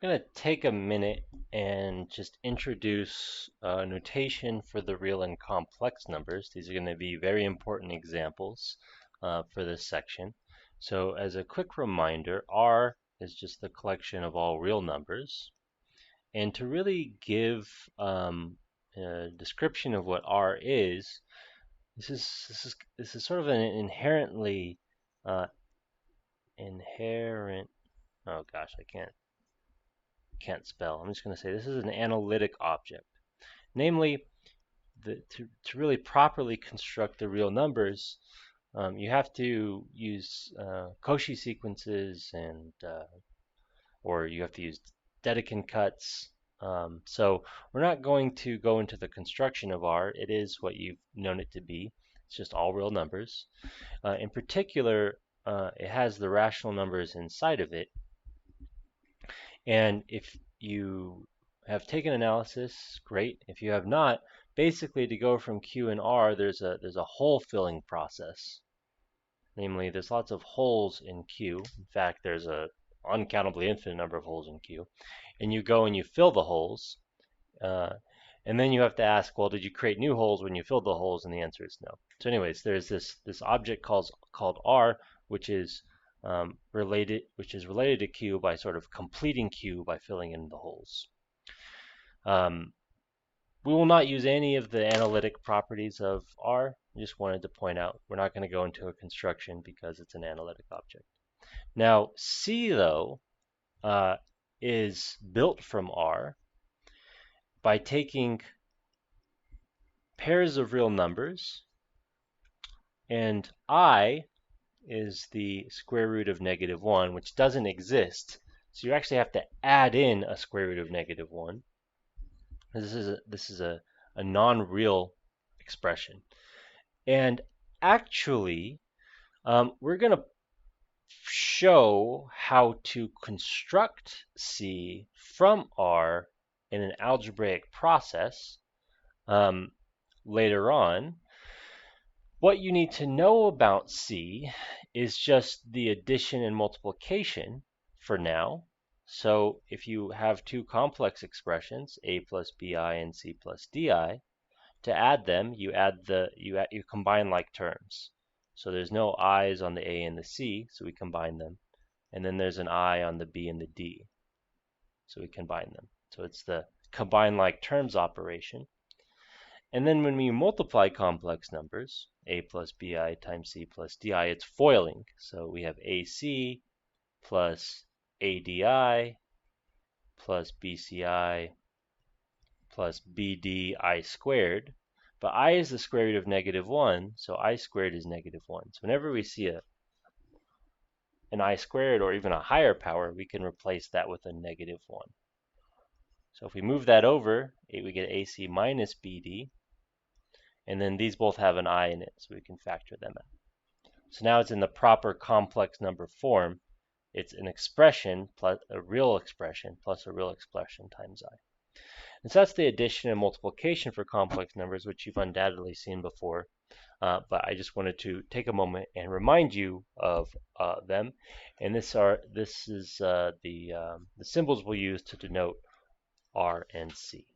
I'm going to take a minute and just introduce notation for the real and complex numbers. These are going to be very important examples for this section. So as a quick reminder, R is just the collection of all real numbers. And to really give a description of what R is, this is sort of an uh, inherent. Oh gosh, I can't spell. I'm just going to say this is an analytic object. Namely, to really properly construct the real numbers, you have to use Cauchy sequences or you have to use Dedekind cuts. So we're not going to go into the construction of R. It is what you've known it to be. It's just all real numbers. In particular, it has the rational numbers inside of it. And if you have taken analysis, great. If you have not, basically to go from Q and R, there's a hole filling process. Namely, there's lots of holes in Q. In fact, there's a uncountably infinite number of holes in Q. And you go and you fill the holes. And then you have to ask, well, did you create new holes when you filled the holes? And the answer is no. So anyways, there's this object called R, which is related to Q by sort of completing Q by filling in the holes. We will not use any of the analytic properties of R. I just wanted to point out we're not going to go into a construction because it's an analytic object. Now C though is built from R by taking pairs of real numbers, and I is the square root of -1, which doesn't exist. So you actually have to add in a square root of -1. This is a non-real expression. And actually, we're going to show how to construct C from R in an algebraic process later on. What you need to know about C is just the addition and multiplication for now. So if you have two complex expressions, a plus bi and c plus di, to add them, you combine like terms. So there's no i's on the a and the c, so we combine them. And then there's an I on the b and the d, so we combine them. So it's the combine like terms operation. And then when we multiply complex numbers, a plus bi times c plus di, it's foiling. So we have ac plus adi plus bci plus bdi squared. But I is the square root of -1, so I squared is -1. So whenever we see an I squared or even a higher power, we can replace that with a -1. So if we move that over, we get AC minus BD, and then these both have an I in it, so we can factor them out. So now it's in the proper complex number form. It's an expression plus a real expression plus a real expression times I. And so that's the addition and multiplication for complex numbers, which you've undoubtedly seen before. But I just wanted to take a moment and remind you of them. And this is the symbols we'll use to denote R and C.